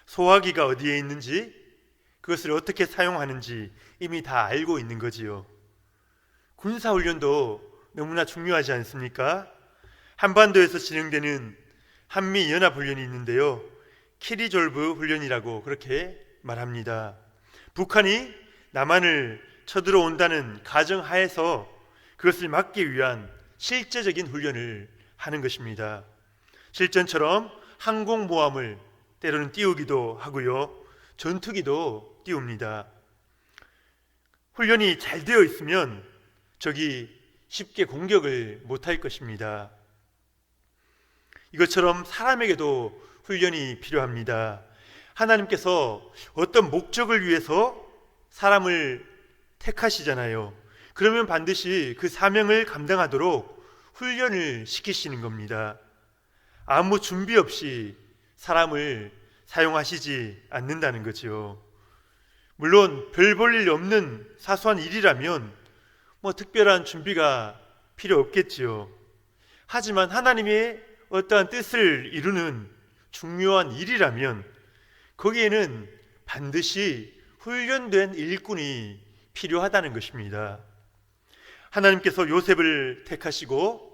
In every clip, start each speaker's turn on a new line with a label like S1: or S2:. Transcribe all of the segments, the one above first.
S1: 소화기가 어디에 있는지, 그것을 어떻게 사용하는지 이미 다 알고 있는 거지요. 군사훈련도 너무나 중요하지 않습니까? 한반도에서 진행되는 한미연합훈련이 있는데요, 키리졸브 훈련이라고 그렇게 말합니다. 북한이 남한을 쳐들어온다는 가정하에서 그것을 막기 위한 실제적인 훈련을 하는 것입니다. 실전처럼 항공모함을 때로는 띄우기도 하고요, 전투기도 띄웁니다. 훈련이 잘 되어 있으면 적이 쉽게 공격을 못할 것입니다. 이것처럼 사람에게도 훈련이 필요합니다. 하나님께서 어떤 목적을 위해서 사람을 택하시잖아요. 그러면 반드시 그 사명을 감당하도록 훈련을 시키시는 겁니다. 아무 준비 없이 사람을 사용하시지 않는다는 거죠. 물론 별 볼 일 없는 사소한 일이라면 특별한 준비가 필요 없겠지요. 하지만 하나님의 어떠한 뜻을 이루는 중요한 일이라면 거기에는 반드시 훈련된 일꾼이 필요하다는 것입니다. 하나님께서 요셉을 택하시고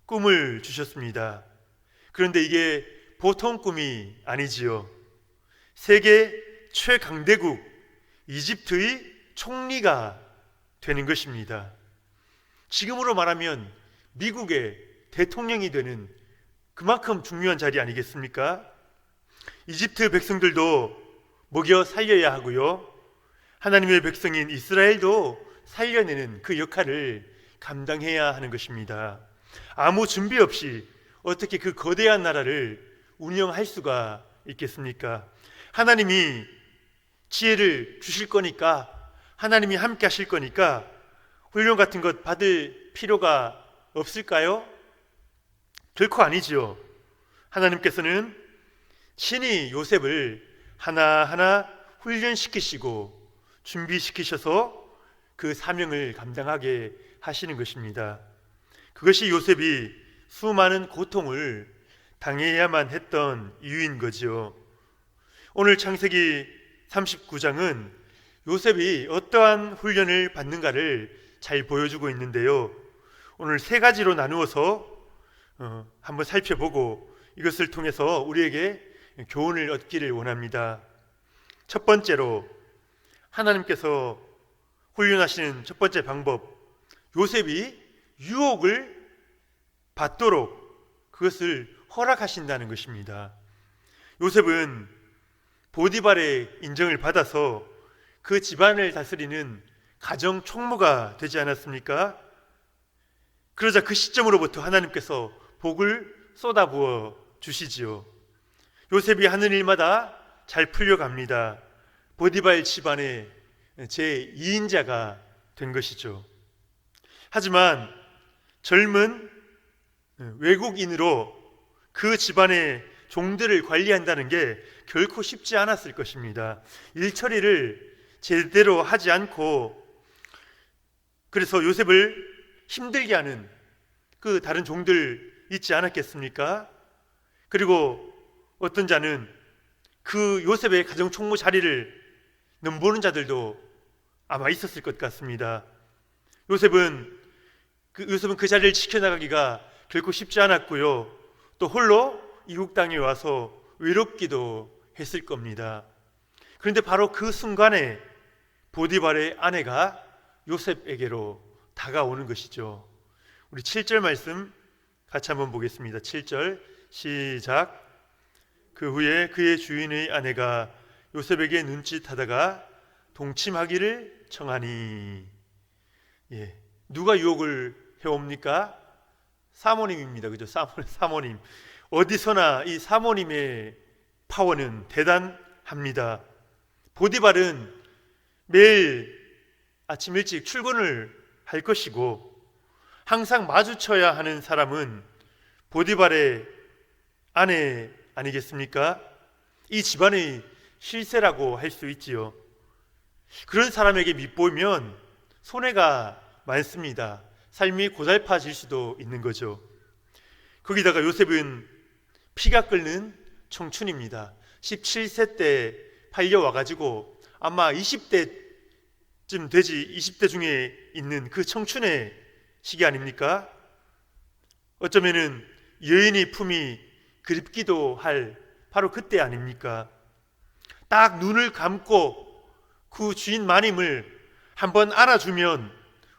S1: 꿈을 주셨습니다. 그런데 이게 보통 꿈이 아니지요. 세계 최강대국 이집트의 총리가 되는 것입니다. 지금으로 말하면 미국의 대통령이 되는 그만큼 중요한 자리 아니겠습니까? 이집트 백성들도 먹여 살려야 하고요, 하나님의 백성인 이스라엘도 살려내는 그 역할을 감당해야 하는 것입니다. 아무 준비 없이 어떻게 그 거대한 나라를 운영할 수가 있겠습니까? 하나님이 지혜를 주실 거니까, 하나님이 함께 하실 거니까 훈련 같은 것 받을 필요가 없을까요? 결코 아니지요. 하나님께서는 친히 요셉을 하나하나 훈련시키시고 준비시키셔서 그 사명을 감당하게 하시는 것입니다. 그것이 요셉이 수많은 고통을 당해야만 했던 이유인 거지요. 오늘 창세기 39장은 요셉이 어떠한 훈련을 받는가를 잘 보여주고 있는데요, 오늘 세 가지로 나누어서 한번 살펴보고 이것을 통해서 우리에게 교훈을 얻기를 원합니다. 첫 번째로, 하나님께서 훈련하시는 첫 번째 방법, 요셉이 유혹을 받도록 그것을 허락하신다는 것입니다. 요셉은 보디발의 인정을 받아서 그 집안을 다스리는 가정 총무가 되지 않았습니까? 그러자 그 시점으로부터 하나님께서 복을 쏟아부어 주시지요. 요셉이 하는 일마다 잘 풀려갑니다. 보디발 집안의 제2인자가 된 것이죠. 하지만 젊은 외국인으로 그 집안의 종들을 관리한다는 게 결코 쉽지 않았을 것입니다. 일처리를 제대로 하지 않고, 그래서 요셉을 힘들게 하는 그 다른 종들 있지 않았겠습니까? 그리고 어떤 자는 그 요셉의 가정 총무 자리를 넘보는 자들도 아마 있었을 것 같습니다. 요셉은 그 자리를 지켜나가기가 결코 쉽지 않았고요, 또 홀로 이국 땅에 와서 외롭기도 했을 겁니다. 그런데 바로 그 순간에 보디발의 아내가 요셉에게로 다가오는 것이죠. 우리 7절 말씀 같이 한번 보겠습니다. 7절 시작. 그 후에 그의 주인의 아내가 요셉에게 눈짓하다가 동침하기를 청하니. 누가 유혹을 해옵니까? 사모님입니다. 그죠? 사모님. 어디서나 이 사모님의 파워는 대단합니다. 보디발은 매일 아침 일찍 출근을 할 것이고, 항상 마주쳐야 하는 사람은 보디발의 아내 아니겠습니까? 이 집안의 실세라고 할 수 있지요. 그런 사람에게 밑보이면 손해가 많습니다. 삶이 고달파질 수도 있는 거죠. 거기다가 요셉은 피가 끓는 청춘입니다. 17세 때 팔려와가지고 아마 20대쯤 되지, 20대 중에 있는 그 청춘의 시기 아닙니까? 어쩌면은 여인의 품이 그립기도 할 바로 그때 아닙니까? 딱 눈을 감고 그 주인 마님을 한번 알아주면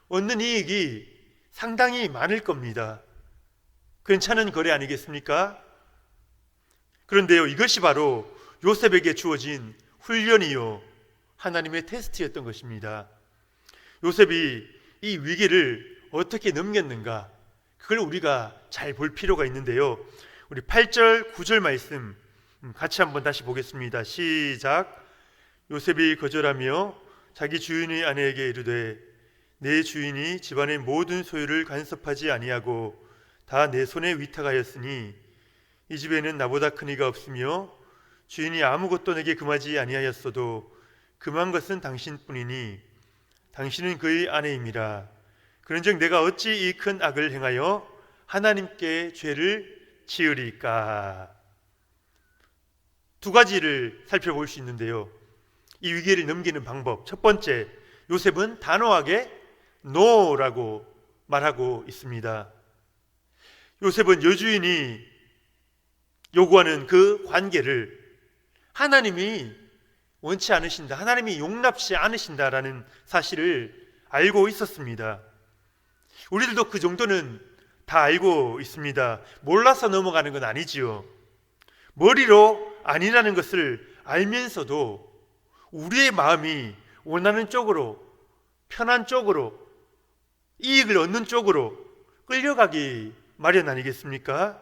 S1: 얻는 이익이 상당히 많을 겁니다. 괜찮은 거래 아니겠습니까? 그런데요, 이것이 바로 요셉에게 주어진 훈련이요, 하나님의 테스트였던 것입니다. 요셉이 이 위기를 어떻게 넘겼는가, 그걸 우리가 잘 볼 필요가 있는데요. 우리 8절, 9절 말씀 같이 한번 다시 보겠습니다. 시작. 요셉이 거절하며 자기 주인의 아내에게 이르되 내 주인이 집안의 모든 소유를 간섭하지 아니하고 다 내 손에 위탁하였으니 이 집에는 나보다 큰 이가 없으며 주인이 아무것도 내게 금하지 아니하였어도 금한 것은 당신뿐이니 당신은 그의 아내임이라. 그런즉 내가 어찌 이 큰 악을 행하여 하나님께 죄를 지으리까. 두 가지를 살펴볼 수 있는데요, 이 위기를 넘기는 방법. 첫 번째, 요셉은 단호하게 NO라고 말하고 있습니다. 요셉은 여주인이 요구하는 그 관계를 하나님이 원치 않으신다, 하나님이 용납치 않으신다라는 사실을 알고 있었습니다. 우리들도 그 정도는 다 알고 있습니다. 몰라서 넘어가는 건 아니지요. 머리로 아니라는 것을 알면서도 우리의 마음이 원하는 쪽으로, 편한 쪽으로, 이익을 얻는 쪽으로 끌려가기 마련 아니겠습니까?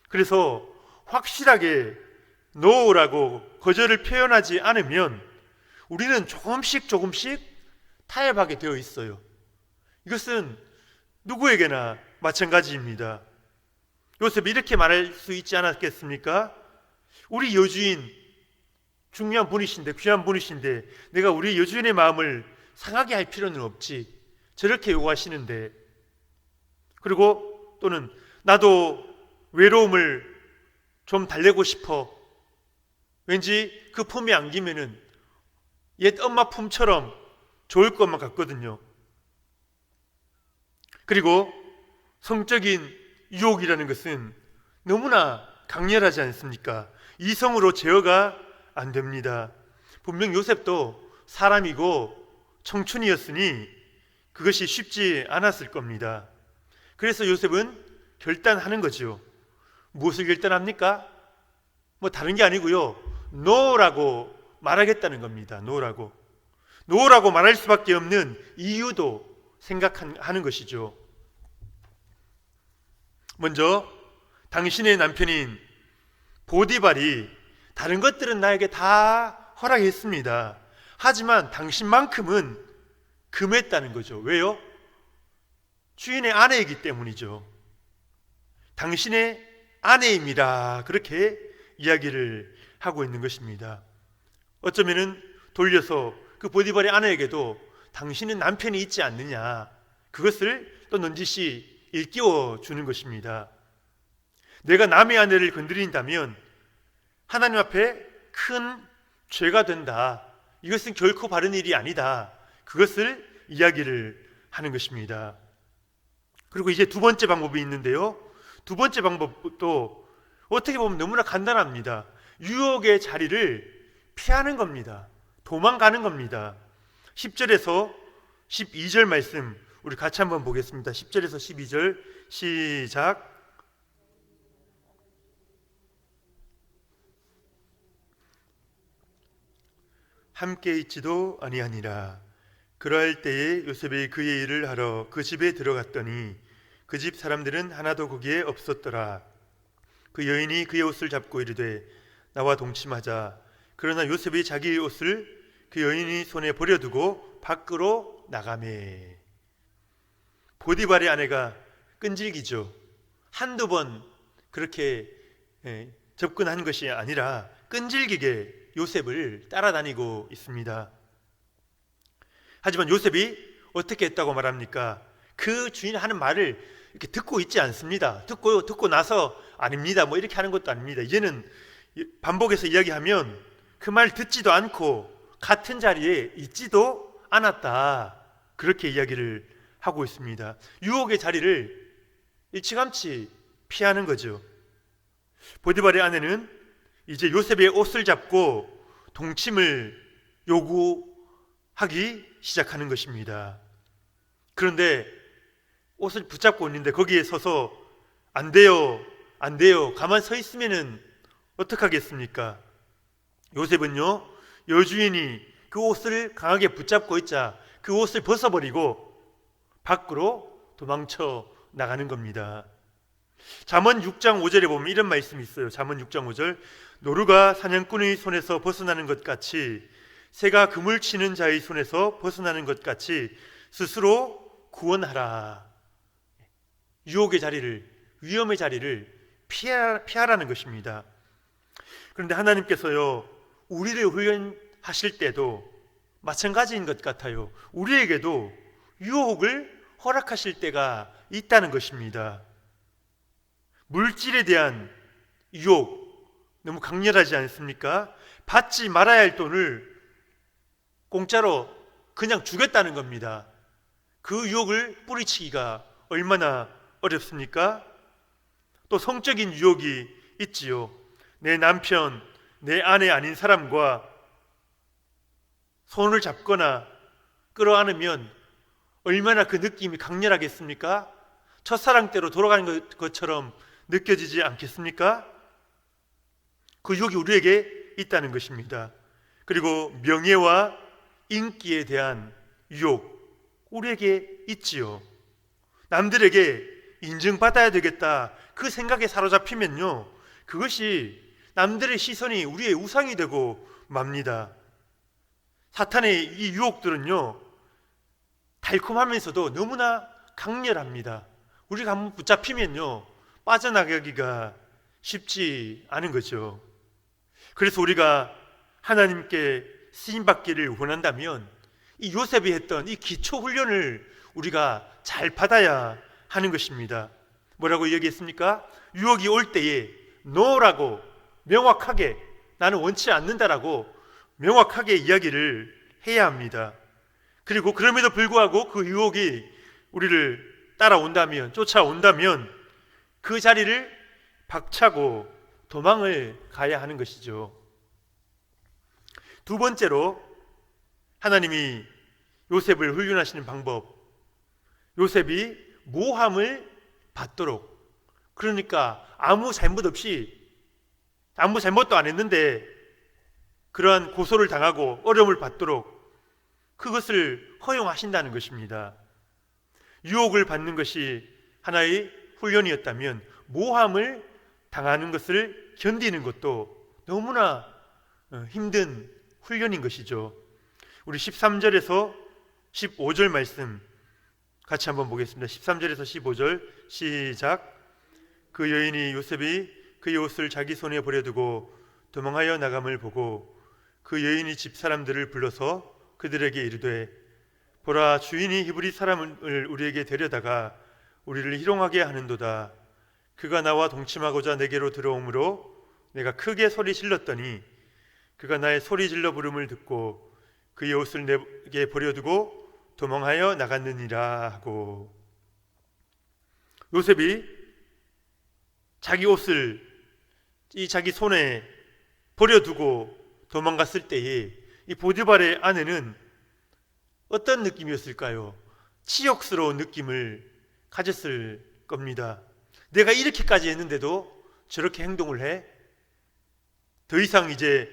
S1: 그래서 확실하게 NO라고 거절을 표현하지 않으면 우리는 조금씩 타협하게 되어 있어요. 이것은 누구에게나 마찬가지입니다. 요셉이 이렇게 말할 수 있지 않았겠습니까? 우리 여주인 중요한 분이신데, 귀한 분이신데 내가 우리 여주인의 마음을 상하게 할 필요는 없지, 저렇게 요구하시는데. 그리고 또는 나도 외로움을 좀 달래고 싶어, 왠지 그 품에 안기면은 옛 엄마 품처럼 좋을 것만 같거든요. 그리고 성적인 유혹이라는 것은 너무나 강렬하지 않습니까? 이성으로 제어가 안 됩니다. 분명 요셉도 사람이고 청춘이었으니 그것이 쉽지 않았을 겁니다. 그래서 요셉은 결단하는 거죠. 무엇을 결단합니까? 뭐 다른 게 아니고요, NO라고 말하겠다는 겁니다. NO라고 말할 수밖에 없는 이유도 생각하는 것이죠. 먼저 당신의 남편인 보디발이 다른 것들은 나에게 다 허락했습니다. 하지만 당신만큼은 금했다는 거죠. 왜요? 주인의 아내이기 때문이죠. 당신의 아내입니다, 그렇게 이야기를 하고 있는 것입니다. 어쩌면은 돌려서 그 보디발의 아내에게도 당신은 남편이 있지 않느냐, 그것을 또 넌지시 일깨워 주는 것입니다. 내가 남의 아내를 건드린다면 하나님 앞에 큰 죄가 된다, 이것은 결코 바른 일이 아니다, 그것을 이야기를 하는 것입니다. 그리고 이제 두 번째 방법이 있는데요, 두 번째 방법도 어떻게 보면 너무나 간단합니다. 유혹의 자리를 피하는 겁니다. 도망가는 겁니다. 10절에서 12절 말씀 우리 같이 한번 보겠습니다. 10절에서 12절 시작. 함께 있지도 아니하니라. 그러할 때에 요셉이 그의 일을 하러 그 집에 들어갔더니 그 집 사람들은 하나도 거기에 없었더라. 그 여인이 그의 옷을 잡고 이르되 나와 동침하자. 그러나 요셉이 자기의 옷을 그 여인이 손에 버려두고 밖으로 나가매. 보디발의 아내가 끈질기죠. 한두 번 그렇게 접근한 것이 아니라 끈질기게 요셉을 따라다니고 있습니다. 하지만 요셉이 어떻게 했다고 말합니까? 그 주인이 하는 말을 이렇게 듣고 있지 않습니다. 듣고 나서 아닙니다, 뭐 이렇게 하는 것도 아닙니다. 이제는 반복해서 이야기하면 그 말 듣지도 않고 같은 자리에 있지도 않았다. 그렇게 이야기를 하고 있습니다. 유혹의 자리를 일찌감치 피하는 거죠. 보디발의 아내는 이제 요셉의 옷을 잡고 동침을 요구하기 시작하는 것입니다. 그런데 옷을 붙잡고 있는데 거기에 서서 안 돼요, 안 돼요, 가만 서 있으면은 어떡하겠습니까? 요셉은요, 여주인이 그 옷을 강하게 붙잡고 있자 그 옷을 벗어버리고 밖으로 도망쳐 나가는 겁니다. 잠언 6장 5절에 보면 이런 말씀이 있어요. 잠언 6장 5절, 노루가 사냥꾼의 손에서 벗어나는 것 같이 새가 그물 치는 자의 손에서 벗어나는 것 같이 스스로 구원하라. 유혹의 자리를, 위험의 자리를 피하라는 것입니다. 그런데 하나님께서요, 우리를 훈련하실 때도 마찬가지인 것 같아요. 우리에게도 유혹을 허락하실 때가 있다는 것입니다. 물질에 대한 유혹 너무 강렬하지 않습니까? 받지 말아야 할 돈을 공짜로 그냥 주겠다는 겁니다. 그 유혹을 뿌리치기가 얼마나 어렵습니까? 또 성적인 유혹이 있지요. 내 남편, 내 아내 아닌 사람과 손을 잡거나 끌어안으면 얼마나 그 느낌이 강렬하겠습니까? 첫사랑 때로 돌아가는 것처럼 느껴지지 않겠습니까? 그 유혹이 우리에게 있다는 것입니다. 그리고 명예와 인기에 대한 유혹 우리에게 있지요. 남들에게 인정받아야 되겠다 그 생각에 사로잡히면요, 그것이 남들의 시선이 우리의 우상이 되고 맙니다. 사탄의 이 유혹들은요, 달콤하면서도 너무나 강렬합니다. 우리가 한번 붙잡히면요, 빠져나가기가 쉽지 않은 거죠. 그래서 우리가 하나님께 쓰임받기를 원한다면 이 요셉이 했던 이 기초 훈련을 우리가 잘 받아야 하는 것입니다. 뭐라고 얘기했습니까? 유혹이 올 때에 no라고 명확하게, 나는 원치 않는다라고 명확하게 이야기를 해야 합니다. 그리고 그럼에도 불구하고 그 유혹이 우리를 따라온다면, 쫓아온다면 그 자리를 박차고 도망을 가야 하는 것이죠. 두 번째로 하나님이 요셉을 훈련하시는 방법, 요셉이 모함을 받도록, 그러니까 아무 잘못 없이, 아무 잘못도 안 했는데 그러한 고소를 당하고 어려움을 받도록 그것을 허용하신다는 것입니다. 유혹을 받는 것이 하나의 훈련이었다면 모함을 당하는 것을 견디는 것도 너무나 힘든 훈련인 것이죠. 우리 13절에서 15절 말씀 같이 한번 보겠습니다. 13절에서 15절 시작. 그 여인이 요셉이 그의 옷을 자기 손에 버려두고 도망하여 나감을 보고 그 여인이 집 사람들을 불러서 그들에게 이르되, 보라, 주인이 히브리 사람을 우리에게 데려다가 우리를 희롱하게 하는도다. 그가 나와 동침하고자 내게로 들어오므로 내가 크게 소리 질렀더니 그가 나의 소리 질러 부름을 듣고 그의 옷을 내게 버려두고 도망하여 나갔느니라 하고, 요셉이 자기 옷을 자기 손에 버려두고 도망갔을 때에 이 보디발의 아내는 어떤 느낌이었을까요? 치욕스러운 느낌을 가졌을 겁니다. 내가 이렇게까지 했는데도 저렇게 행동을 해? 더 이상 이제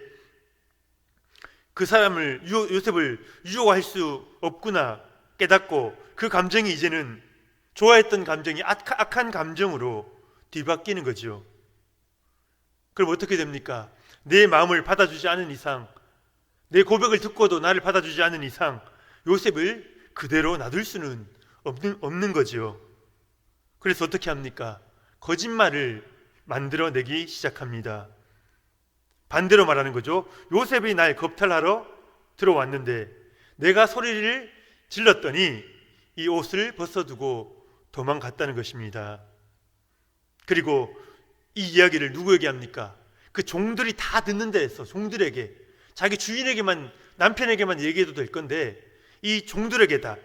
S1: 그 사람을, 요셉을 유혹할 수 없구나 깨닫고 그 감정이 이제는 좋아했던 감정이 악한 감정으로 뒤바뀌는 거죠. 그럼 어떻게 됩니까? 내 마음을 받아주지 않은 이상, 내 고백을 듣고도 나를 받아주지 않은 이상 요셉을 그대로 놔둘 수는 없는 거죠. 그래서 어떻게 합니까? 거짓말을 만들어내기 시작합니다. 반대로 말하는 거죠. 요셉이 날 겁탈하러 들어왔는데 내가 소리를 질렀더니 이 옷을 벗어두고 도망갔다는 것입니다. 그리고 이 이야기를 누구에게 합니까? 그 종들이 다 듣는 데에서 종들에게, 자기 주인에게만, 남편에게만 얘기해도 될 건데 이 종들에게다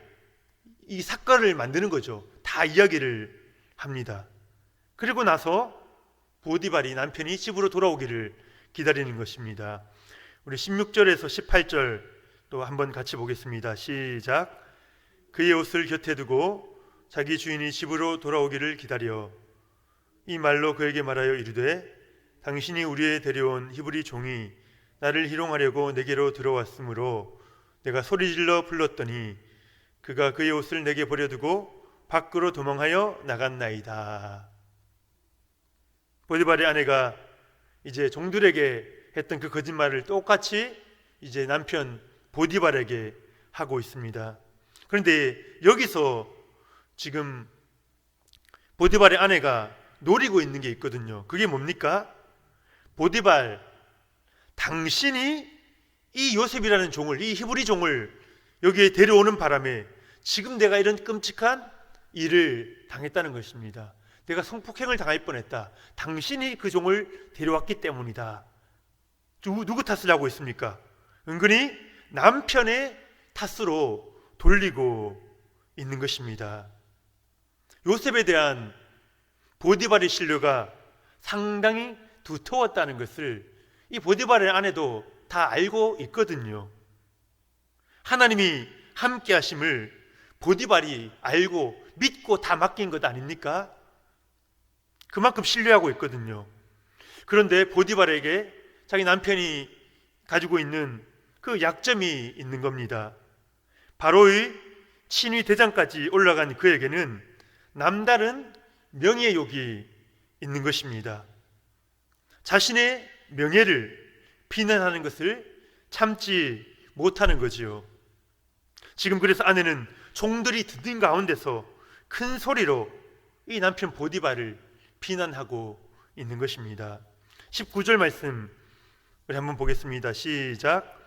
S1: 이 사건을 만드는 거죠. 다 이야기를 합니다. 그리고 나서 보디발이 남편이 집으로 돌아오기를 기다리는 것입니다. 우리 16절에서 18절 또 한번 같이 보겠습니다. 시작. 그의 옷을 곁에 두고 자기 주인이 집으로 돌아오기를 기다려 이 말로 그에게 말하여 이르되 당신이 우리에 데려온 히브리 종이 나를 희롱하려고 내게로 들어왔으므로 내가 소리질러 불렀더니 그가 그의 옷을 내게 버려두고 밖으로 도망하여 나갔나이다. 보디발의 아내가 이제 종들에게 했던 그 거짓말을 똑같이 이제 남편 보디발에게 하고 있습니다. 그런데 여기서 지금 보디발의 아내가 노리고 있는 게 있거든요. 그게 뭡니까? 보디발, 당신이 이 요셉이라는 종을, 이 히브리 종을 여기에 데려오는 바람에 지금 내가 이런 끔찍한 일을 당했다는 것입니다. 내가 성폭행을 당할 뻔했다. 당신이 그 종을 데려왔기 때문이다. 누구 탓을 하고 있습니까? 은근히 남편의 탓으로 돌리고 있는 것입니다. 요셉에 대한 보디발의 신뢰가 상당히 두터웠다는 것을 이 보디발의 아내도 다 알고 있거든요. 하나님이 함께 하심을 보디발이 알고 믿고 다 맡긴 것 아닙니까? 그만큼 신뢰하고 있거든요. 그런데 보디발에게 자기 남편이 가지고 있는 그 약점이 있는 겁니다. 바로의 친위 대장까지 올라간 그에게는 남다른 명예욕이 있는 것입니다. 자신의 명예를 비난하는 것을 참지 못하는 거지요. 지금 그래서 아내는 종들이 듣는 가운데서 큰 소리로 이 남편 보디발을 비난하고 있는 것입니다. 19절 말씀 우리 한번 보겠습니다. 시작.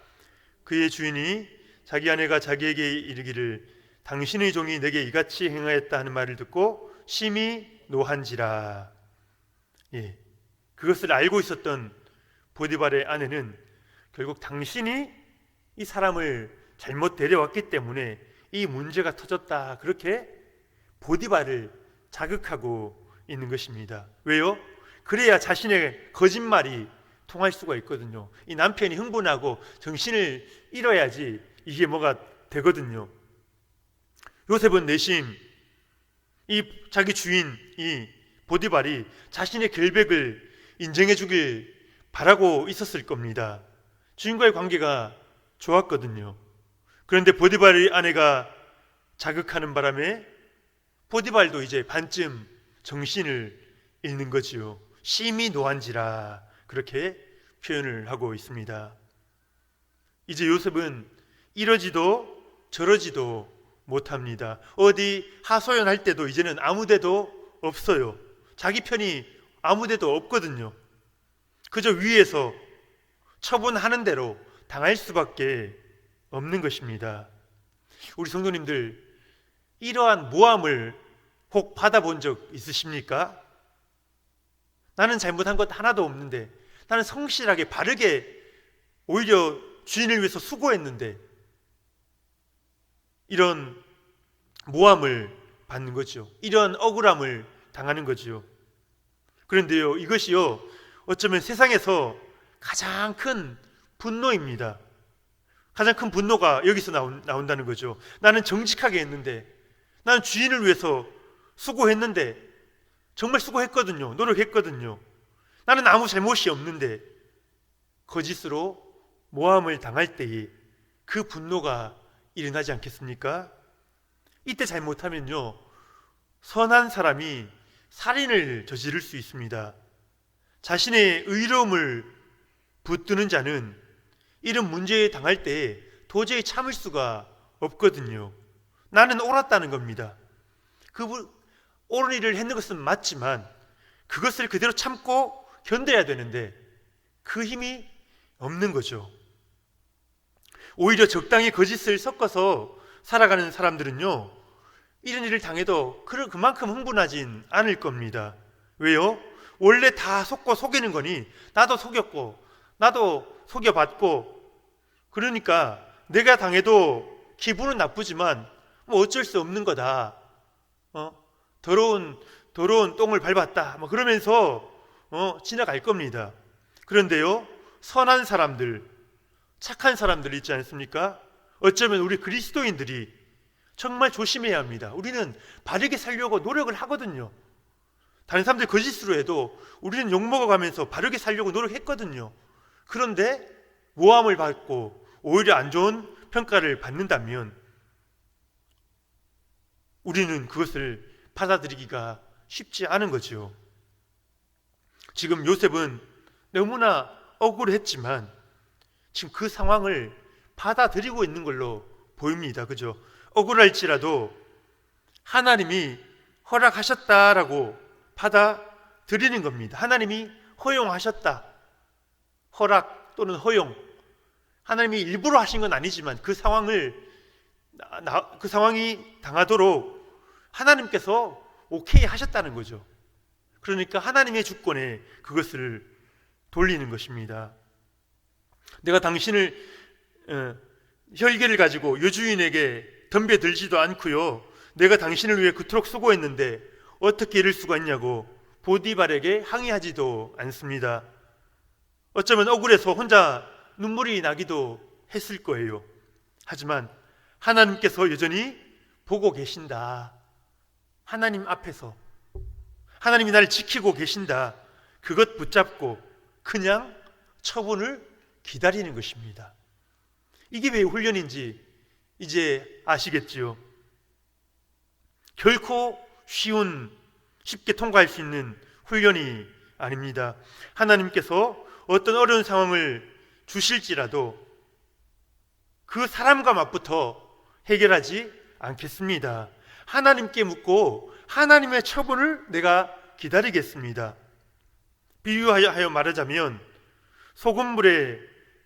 S1: 그의 주인이 자기 아내가 자기에게 이르기를 당신의 종이 내게 이같이 행하였다 하는 말을 듣고 심히 노한지라. 그것을 알고 있었던 보디발의 아내는 결국 당신이 이 사람을 잘못 데려왔기 때문에 이 문제가 터졌다, 그렇게 보디발을 자극하고 있는 것입니다. 왜요? 그래야 자신의 거짓말이 통할 수가 있거든요. 이 남편이 흥분하고 정신을 잃어야지 이게 뭐가 되거든요. 요셉은 내심 이 자기 주인 이 보디발이 자신의 결백을 인정해 주길 바라고 있었을 겁니다. 주인과의 관계가 좋았거든요. 그런데 보디발의 아내가 자극하는 바람에 보디발도 이제 반쯤 정신을 잃는 거지요. 심히 노한지라, 그렇게 표현을 하고 있습니다. 이제 요셉은 이러지도 저러지도 못합니다. 어디 하소연할 때도 이제는 아무데도 없어요. 자기 편이 아무데도 없거든요. 그저 위에서 처분하는 대로 당할 수밖에 없는 것입니다. 우리 성도님들, 이러한 모함을 혹 받아본 적 있으십니까? 나는 잘못한 것 하나도 없는데, 나는 성실하게 바르게 오히려 주인을 위해서 수고했는데, 이런 모함을 받는 거죠. 이런 억울함을 당하는 거죠. 그런데요, 이것이요, 어쩌면 세상에서 가장 큰 분노입니다. 가장 큰 분노가 여기서 나온다는 거죠. 나는 정직하게 했는데, 나는 주인을 위해서 수고했는데, 정말 수고했거든요. 노력했거든요. 나는 아무 잘못이 없는데, 거짓으로 모함을 당할 때에 그 분노가 일어나지 않겠습니까? 이때 잘못하면요, 선한 사람이 살인을 저지를 수 있습니다. 자신의 의로움을 붙드는 자는 이런 문제에 당할 때 도저히 참을 수가 없거든요. 나는 옳았다는 겁니다. 그 옳은 일을 했는 것은 맞지만 그것을 그대로 참고 견뎌야 되는데 그 힘이 없는 거죠. 오히려 적당히 거짓을 섞어서 살아가는 사람들은요, 이런 일을 당해도 그만큼 흥분하진 않을 겁니다. 왜요? 원래 다 속고 속이는 거니 나도 속였고 나도 속여봤고, 그러니까 내가 당해도 기분은 나쁘지만 뭐 어쩔 수 없는 거다. 더러운 똥을 밟았다. 뭐 그러면서 지나갈 겁니다. 그런데요, 선한 사람들, 착한 사람들 있지 않습니까? 어쩌면 우리 그리스도인들이 정말 조심해야 합니다. 우리는 바르게 살려고 노력을 하거든요. 다른 사람들 거짓으로 해도 우리는 욕먹어가면서 바르게 살려고 노력했거든요. 그런데 모함을 받고 오히려 안 좋은 평가를 받는다면 우리는 그것을 받아들이기가 쉽지 않은 거죠. 지금 요셉은 너무나 억울했지만 지금 그 상황을 받아들이고 있는 걸로 보입니다. 그죠? 억울할지라도 하나님이 허락하셨다라고 받아들이는 겁니다. 하나님이 허용하셨다. 허락 또는 허용. 하나님이 일부러 하신 건 아니지만 그 상황이 당하도록 하나님께서 오케이 하셨다는 거죠. 그러니까 하나님의 주권에 그것을 돌리는 것입니다. 내가 당신을 혈기를 가지고 여주인에게 덤벼들지도 않고요, 내가 당신을 위해 그토록 수고했는데 어떻게 이럴 수가 있냐고 보디발에게 항의하지도 않습니다. 어쩌면 억울해서 혼자 눈물이 나기도 했을 거예요. 하지만 하나님께서 여전히 보고 계신다. 하나님 앞에서 하나님이 나를 지키고 계신다. 그것 붙잡고 그냥 처분을 기다리는 것입니다. 이게 왜 훈련인지 이제 아시겠지요? 결코 쉽게 통과할 수 있는 훈련이 아닙니다. 하나님께서 어떤 어려운 상황을 주실지라도 그 사람과 맛부터 해결하지 않겠습니다. 하나님께 묻고 하나님의 처분을 내가 기다리겠습니다. 비유하여 말하자면 소금물에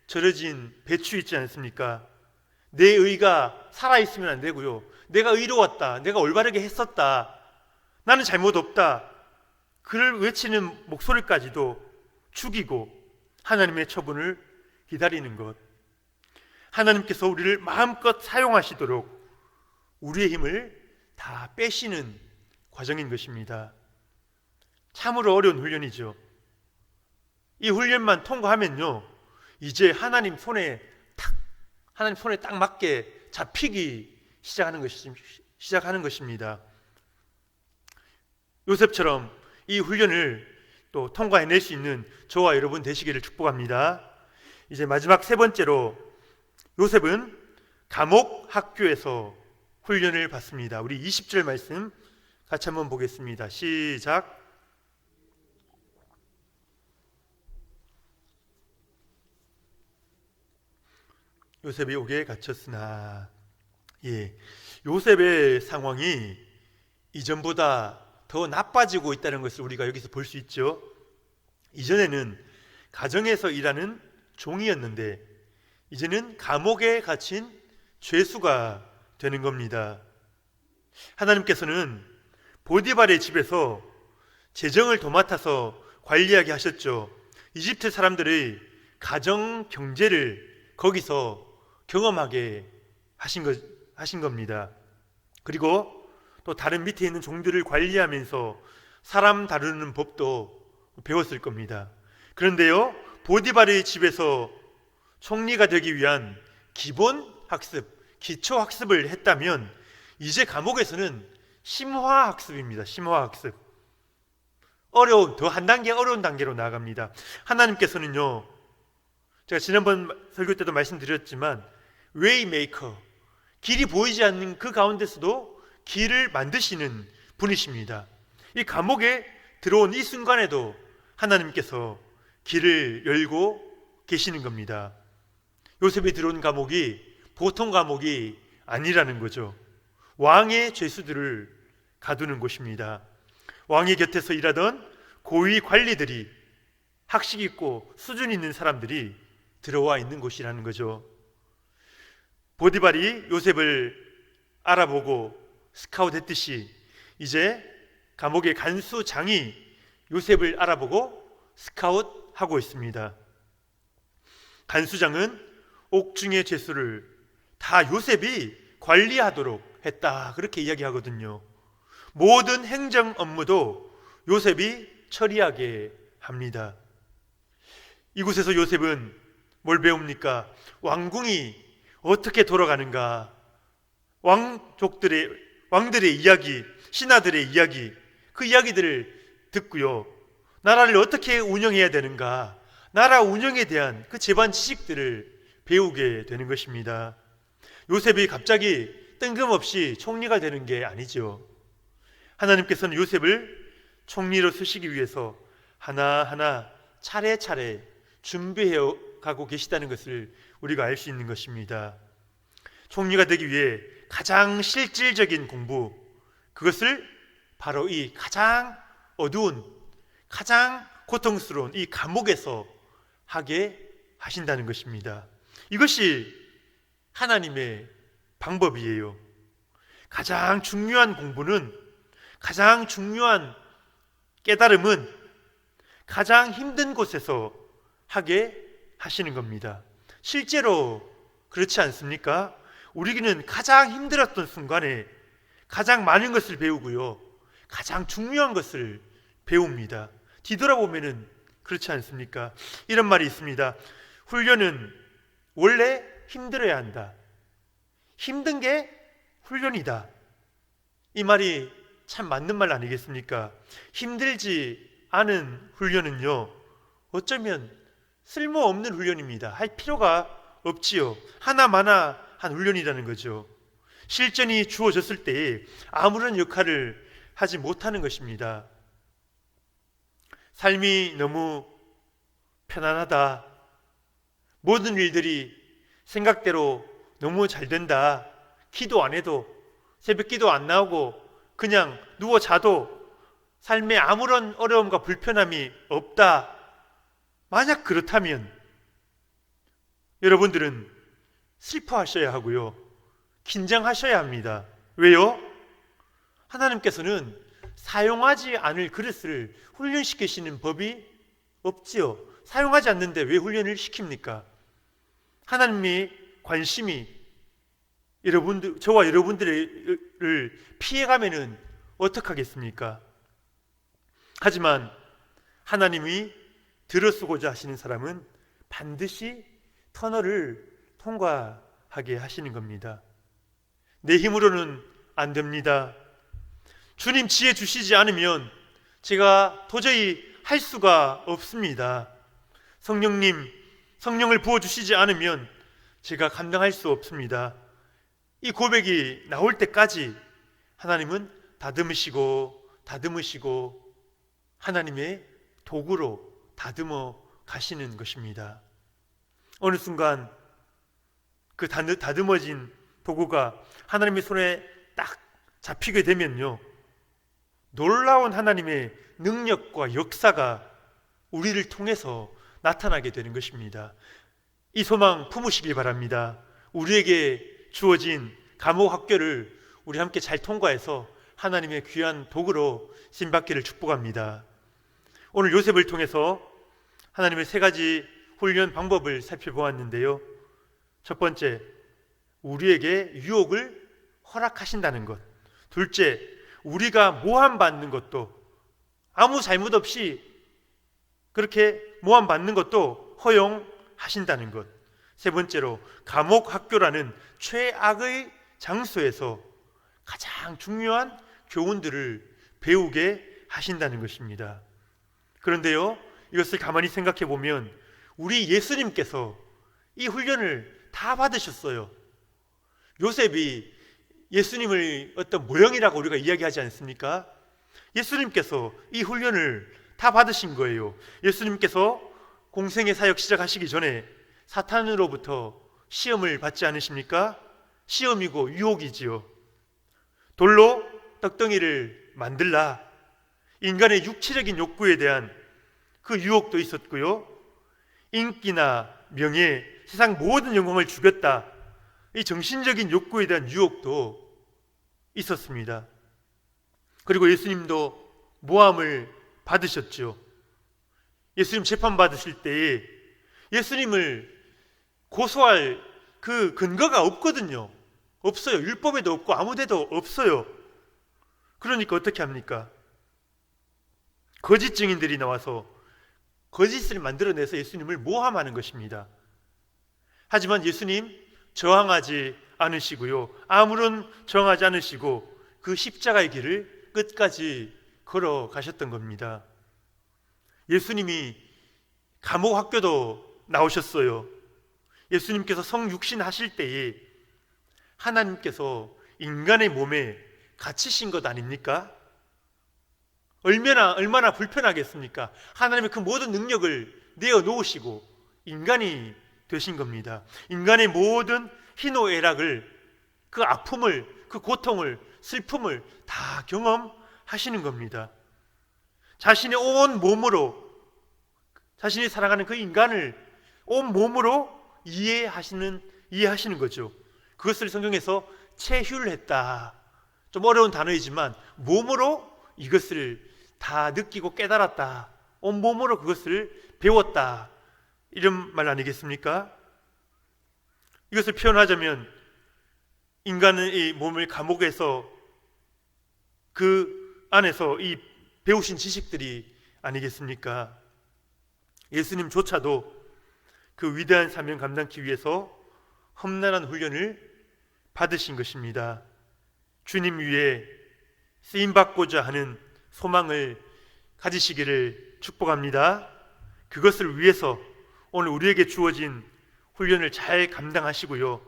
S1: 절여진 배추 있지 않습니까? 내 의가 살아있으면 안 되고요, 내가 의로웠다, 내가 올바르게 했었다, 나는 잘못 없다, 그를 외치는 목소리까지도 죽이고 하나님의 처분을 기다리는 것. 하나님께서 우리를 마음껏 사용하시도록 우리의 힘을 다 빼시는 과정인 것입니다. 참으로 어려운 훈련이죠. 이 훈련만 통과하면요, 이제 하나님 손에 딱 맞게 잡히기 시작하는 것입니다. 요셉처럼 이 훈련을 또 통과해낼 수 있는 저와 여러분 되시기를 축복합니다. 이제 마지막 세 번째로, 요셉은 감옥 학교에서 훈련을 받습니다. 우리 20절 말씀 같이 한번 보겠습니다. 시작. 요셉이 옥에 갇혔으나, 요셉의 상황이 이전보다 더 나빠지고 있다는 것을 우리가 여기서 볼 수 있죠. 이전에는 가정에서 일하는 종이었는데 이제는 감옥에 갇힌 죄수가 되는 겁니다. 하나님께서는 보디발의 집에서 재정을 도맡아서 관리하게 하셨죠. 이집트 사람들의 가정 경제를 거기서 경험하게 하신 겁니다. 그리고 또 다른 밑에 있는 종들을 관리하면서 사람 다루는 법도 배웠을 겁니다. 그런데요, 보디발의 집에서 총리가 되기 위한 기본 학습, 기초 학습을 했다면 이제 감옥에서는 심화 학습입니다. 심화 학습. 더 한 단계 어려운 단계로 나아갑니다. 하나님께서는요, 제가 지난번 설교 때도 말씀드렸지만 웨이메이커, 길이 보이지 않는 그 가운데서도 길을 만드시는 분이십니다. 이 감옥에 들어온 이 순간에도 하나님께서 길을 열고 계시는 겁니다. 요셉이 들어온 감옥이 보통 감옥이 아니라는 거죠. 왕의 죄수들을 가두는 곳입니다. 왕의 곁에서 일하던 고위 관리들이, 학식 있고 수준 있는 사람들이 들어와 있는 곳이라는 거죠. 보디발이 요셉을 알아보고 스카웃했듯이 이제 감옥의 간수장이 요셉을 알아보고 스카웃하고 있습니다. 간수장은 옥중의 죄수를 다 요셉이 관리하도록 했다, 그렇게 이야기하거든요. 모든 행정 업무도 요셉이 처리하게 합니다. 이곳에서 요셉은 뭘 배웁니까? 왕궁이 어떻게 돌아가는가, 왕들의 이야기, 신하들의 이야기, 그 이야기들을 듣고요, 나라를 어떻게 운영해야 되는가, 나라 운영에 대한 그 제반 지식들을 배우게 되는 것입니다. 요셉이 갑자기 뜬금없이 총리가 되는 게 아니죠. 하나님께서는 요셉을 총리로 쓰시기 위해서 하나하나 차례차례 준비해 가고 계시다는 것을 우리가 알 수 있는 것입니다. 총리가 되기 위해 가장 실질적인 공부, 그것을 바로 이 가장 어두운, 가장 고통스러운 이 감옥에서 하게 하신다는 것입니다. 이것이 하나님의 방법이에요. 가장 중요한 공부는, 가장 중요한 깨달음은 가장 힘든 곳에서 하게 하시는 겁니다. 실제로 그렇지 않습니까? 우리는 가장 힘들었던 순간에 가장 많은 것을 배우고요, 가장 중요한 것을 배웁니다. 뒤돌아보면은 그렇지 않습니까? 이런 말이 있습니다. 훈련은 원래 힘들어야 한다. 힘든 게 훈련이다. 이 말이 참 맞는 말 아니겠습니까? 힘들지 않은 훈련은요, 어쩌면 쓸모없는 훈련입니다. 할 필요가 없지요. 하나마나 한 훈련이라는 거죠. 실전이 주어졌을 때에 아무런 역할을 하지 못하는 것입니다. 삶이 너무 편안하다, 모든 일들이 생각대로 너무 잘 된다, 기도 안 해도, 새벽 기도 안 나오고 그냥 누워 자도 삶에 아무런 어려움과 불편함이 없다, 만약 그렇다면 여러분들은 슬퍼하셔야 하고요, 긴장하셔야 합니다. 왜요? 하나님께서는 사용하지 않을 그릇을 훈련시키시는 법이 없지요. 사용하지 않는데 왜 훈련을 시킵니까? 하나님의 관심이 저와 여러분들을 피해가면은 어떡하겠습니까? 하지만 하나님이 들어쓰고자 하시는 사람은 반드시 터널을 통과하게 하시는 겁니다. 내 힘으로는 안 됩니다. 주님 지혜 주시지 않으면 제가 도저히 할 수가 없습니다. 성령을 부어주시지 않으면 제가 감당할 수 없습니다. 이 고백이 나올 때까지 하나님은 다듬으시고 하나님의 도구로 다듬어 가시는 것입니다. 어느 순간 그 다듬어진 도구가 하나님의 손에 딱 잡히게 되면요, 놀라운 하나님의 능력과 역사가 우리를 통해서 나타나게 되는 것입니다. 이 소망 품으시길 바랍니다. 우리에게 주어진 감옥 학교를 우리 함께 잘 통과해서 하나님의 귀한 도구로 쓰임받기를 축복합니다. 오늘 요셉을 통해서 하나님의 세 가지 훈련 방법을 살펴보았는데요. 첫 번째, 우리에게 유혹을 허락하신다는 것. 둘째, 우리가 모함받는 것도, 아무 잘못 없이 그렇게 모함받는 것도 허용하신다는 것. 세 번째로, 감옥 학교라는 최악의 장소에서 가장 중요한 교훈들을 배우게 하신다는 것입니다. 그런데요, 이것을 가만히 생각해 보면 우리 예수님께서 이 훈련을 다 받으셨어요. 요셉이 예수님을 어떤 모형이라고 우리가 이야기하지 않습니까? 예수님께서 이 훈련을 다 받으신 거예요. 예수님께서 공생의 사역 시작하시기 전에 사탄으로부터 시험을 받지 않으십니까? 시험이고 유혹이지요. 돌로 떡덩이를 만들라, 인간의 육체적인 욕구에 대한 그 유혹도 있었고요, 인기나 명예, 세상 모든 영광을 주겠다, 이 정신적인 욕구에 대한 유혹도 있었습니다. 그리고 예수님도 모함을 받으셨죠. 예수님 재판 받으실 때에 예수님을 고소할 그 근거가 없거든요. 없어요. 율법에도 없고 아무 데도 없어요. 그러니까 어떻게 합니까? 거짓 증인들이 나와서 거짓을 만들어내서 예수님을 모함하는 것입니다. 하지만 예수님 저항하지 않으시고요, 아무런 저항하지 않으시고 그 십자가의 길을 끝까지 걸어가셨던 겁니다. 예수님이 감옥 학교도 나오셨어요. 예수님께서 성육신 하실 때에 하나님께서 인간의 몸에 갇히신 것 아닙니까? 얼마나 불편하겠습니까? 하나님의 그 모든 능력을 내어놓으시고 인간이 되신 겁니다. 인간의 모든 희노애락을, 그 아픔을, 그 고통을, 슬픔을 다 경험하시는 겁니다. 자신의 온 몸으로, 자신이 살아가는 그 인간을 온 몸으로 이해하시는 거죠. 그것을 성경에서 체휼했다. 좀 어려운 단어이지만 몸으로 이것을 다 느끼고 깨달았다. 온 몸으로 그것을 배웠다. 이런 말 아니겠습니까? 이것을 표현하자면 인간의 이 몸을 감옥에서 그 안에서 이 배우신 지식들이 아니겠습니까? 예수님조차도 그 위대한 사명 감당하기 위해서 험난한 훈련을 받으신 것입니다. 주님 위에 쓰임받고자 하는 소망을 가지시기를 축복합니다. 그것을 위해서 오늘 우리에게 주어진 훈련을 잘 감당하시고요,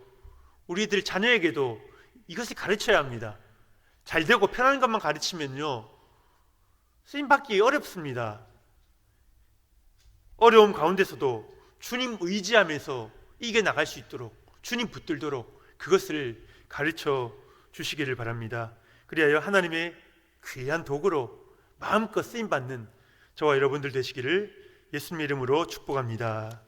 S1: 우리들 자녀에게도 이것을 가르쳐야 합니다. 잘 되고 편한 것만 가르치면요 쓰임받기 어렵습니다. 어려움 가운데서도 주님 의지하면서 이겨나갈 수 있도록, 주님 붙들도록 그것을 가르쳐 주시기를 바랍니다. 그리하여 하나님의 귀한 도구로 마음껏 쓰임받는 저와 여러분들 되시기를 예수님의 이름으로 축복합니다.